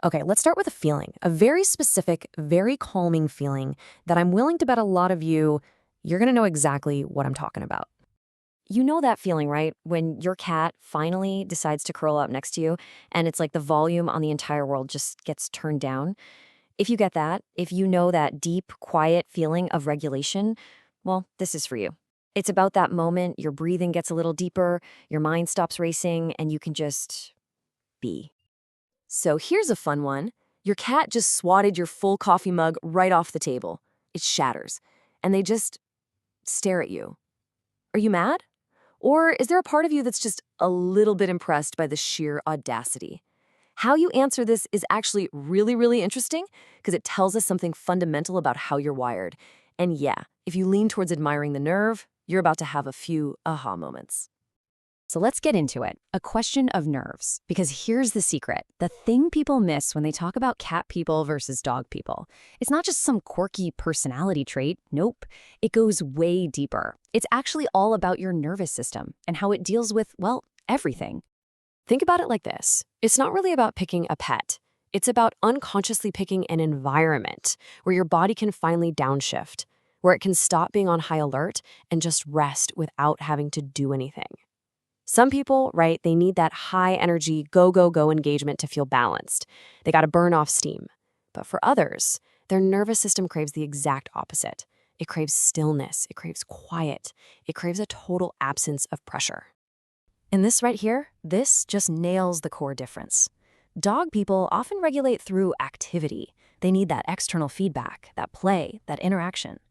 Okay, let's start with a feeling, a very specific, very calming feeling that I'm willing to bet a lot of you're gonna know exactly what I'm talking about. You know that feeling, right? When your cat finally decides to curl up next to you and it's like the volume on the entire world just gets turned down. If you get that, if you know that deep, quiet feeling of regulation, well, this is for you. It's about that moment your breathing gets a little deeper, your mind stops racing, and you can just be. So here's a fun one. Your cat just swatted your full coffee mug right off the table. It shatters, and they just stare at you. Are you mad? Or is there a part of you that's just a little bit impressed by the sheer audacity? How you answer this is actually really, really interesting because it tells us something fundamental about how you're wired. And yeah, if you lean towards admiring the nerve, you're about to have a few aha moments. So let's get into it. A question of nerves. Because here's the secret. The thing people miss when they talk about cat people versus dog people. It's not just some quirky personality trait. Nope. It goes way deeper. It's actually all about your nervous system and how it deals with, well, everything. Think about it like this. It's not really about picking a pet. It's about unconsciously picking an environment where your body can finally downshift, where it can stop being on high alert and just rest without having to do anything. Some people, right, they need that high energy, go, go, go engagement to feel balanced. They got to burn off steam. But for others, their nervous system craves the exact opposite. It craves stillness. It craves quiet. It craves a total absence of pressure. And this right here, this just nails the core difference. Dog people often regulate through activity. They need that external feedback, that play, that interaction.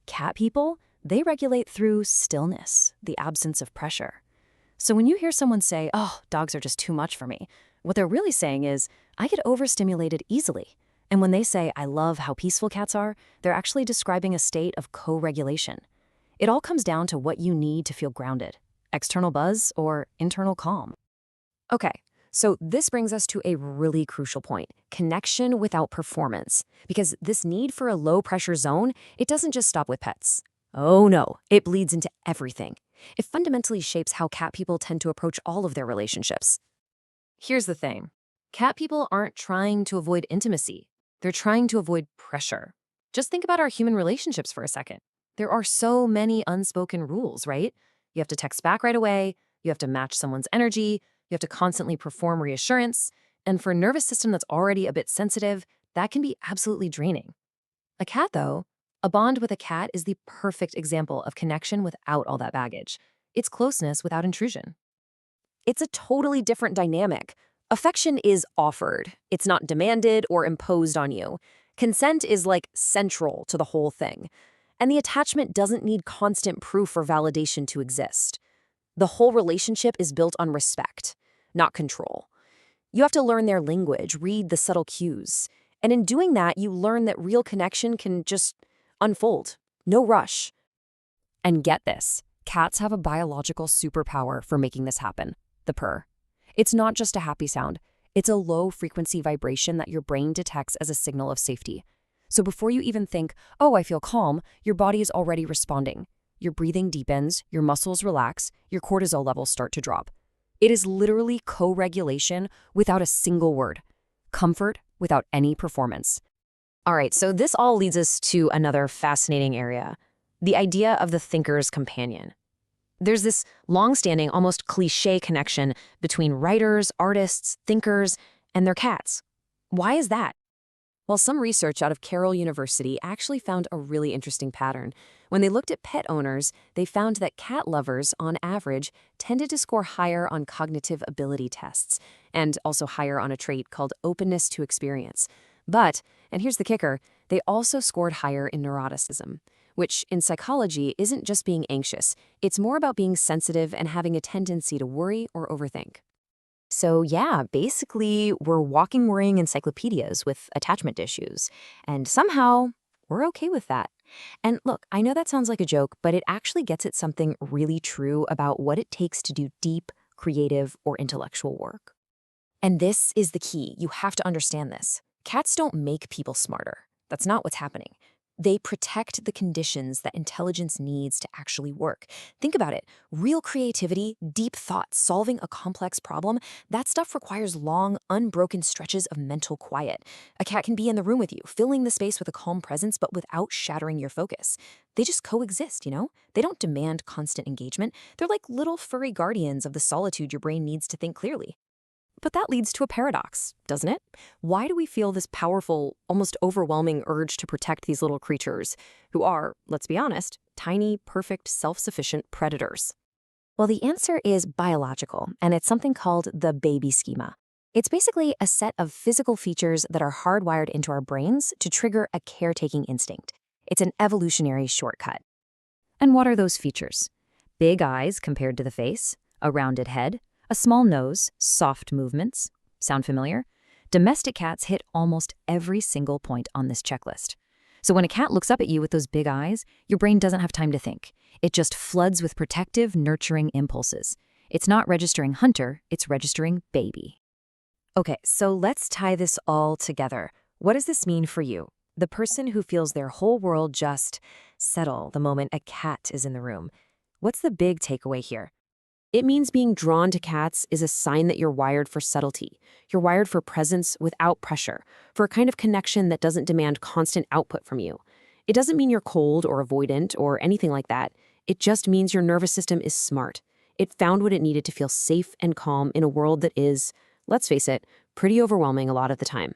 Cat people, they regulate through stillness, the absence of pressure. So when you hear someone say, oh, dogs are just too much for me, what they're really saying is, I get overstimulated easily. And when they say, I love how peaceful cats are, they're actually describing a state of co-regulation. It all comes down to what you need to feel grounded, external buzz or internal calm. Okay, so this brings us to a really crucial point, connection without performance. Because this need for a low-pressure zone, it doesn't just stop with pets. Oh no, it bleeds into everything. It fundamentally shapes how cat people tend to approach all of their relationships. Here's the thing. Cat people aren't trying to avoid intimacy. They're trying to avoid pressure. Just think about our human relationships for a second. There are so many unspoken rules, right? You have to text back right away. You have to match someone's energy. You have to constantly perform reassurance. And for a nervous system that's already a bit sensitive, that can be absolutely draining. A cat, though, a bond with a cat is the perfect example of connection without all that baggage. It's closeness without intrusion. It's a totally different dynamic. Affection is offered. It's not demanded or imposed on you. Consent is like central to the whole thing. And the attachment doesn't need constant proof or validation to exist. The whole relationship is built on respect, not control. You have to learn their language, read the subtle cues. And in doing that, you learn that real connection can just unfold. No rush. And get this, cats have a biological superpower for making this happen, the purr. It's not just a happy sound. It's a low-frequency vibration that your brain detects as a signal of safety. So before you even think, oh, I feel calm, your body is already responding. Your breathing deepens, your muscles relax, your cortisol levels start to drop. It is literally co-regulation without a single word. Comfort without any performance. All right, so this all leads us to another fascinating area, the idea of the thinker's companion. There's this long-standing, almost cliché connection between writers, artists, thinkers, and their cats. Why is that? Well, some research out of Carroll University actually found a really interesting pattern. When they looked at pet owners, they found that cat lovers, on average, tended to score higher on cognitive ability tests, and also higher on a trait called openness to experience. But, and here's the kicker, they also scored higher in neuroticism, which in psychology isn't just being anxious. It's more about being sensitive and having a tendency to worry or overthink. So yeah, basically, we're walking worrying encyclopedias with attachment issues. And somehow, we're okay with that. And look, I know that sounds like a joke, but it actually gets at something really true about what it takes to do deep, creative, or intellectual work. And this is the key. You have to understand this. Cats don't make people smarter. That's not what's happening. They protect the conditions that intelligence needs to actually work. Think about it. Real creativity, deep thought, solving a complex problem, that stuff requires long, unbroken stretches of mental quiet. A cat can be in the room with you, filling the space with a calm presence, but without shattering your focus. They just coexist, you know? They don't demand constant engagement. They're like little furry guardians of the solitude your brain needs to think clearly. But that leads to a paradox, doesn't it? Why do we feel this powerful, almost overwhelming urge to protect these little creatures, who are, let's be honest, tiny, perfect, self-sufficient predators? Well, the answer is biological, and it's something called the baby schema. It's basically a set of physical features that are hardwired into our brains to trigger a caretaking instinct. It's an evolutionary shortcut. And what are those features? Big eyes compared to the face, a rounded head, a small nose, soft movements. Sound familiar? Domestic cats hit almost every single point on this checklist. So when a cat looks up at you with those big eyes, your brain doesn't have time to think. It just floods with protective, nurturing impulses. It's not registering hunter, it's registering baby. Okay, so let's tie this all together. What does this mean for you? The person who feels their whole world just settle the moment a cat is in the room. What's the big takeaway here? It means being drawn to cats is a sign that you're wired for subtlety. You're wired for presence without pressure, for a kind of connection that doesn't demand constant output from you. It doesn't mean you're cold or avoidant or anything like that. It just means your nervous system is smart. It found what it needed to feel safe and calm in a world that is, let's face it, pretty overwhelming a lot of the time.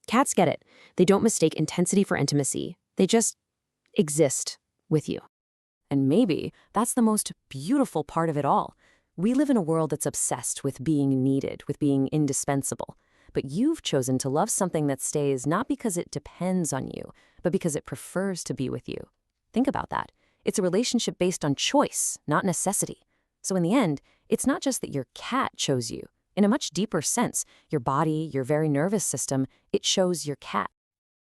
Cats get it. They don't mistake intensity for intimacy. They just exist with you. And maybe that's the most beautiful part of it all. We live in a world that's obsessed with being needed, with being indispensable. But you've chosen to love something that stays not because it depends on you, but because it prefers to be with you. Think about that. It's a relationship based on choice, not necessity. So in the end, it's not just that your cat chose you. In a much deeper sense, your body, your very nervous system, it chose your cat.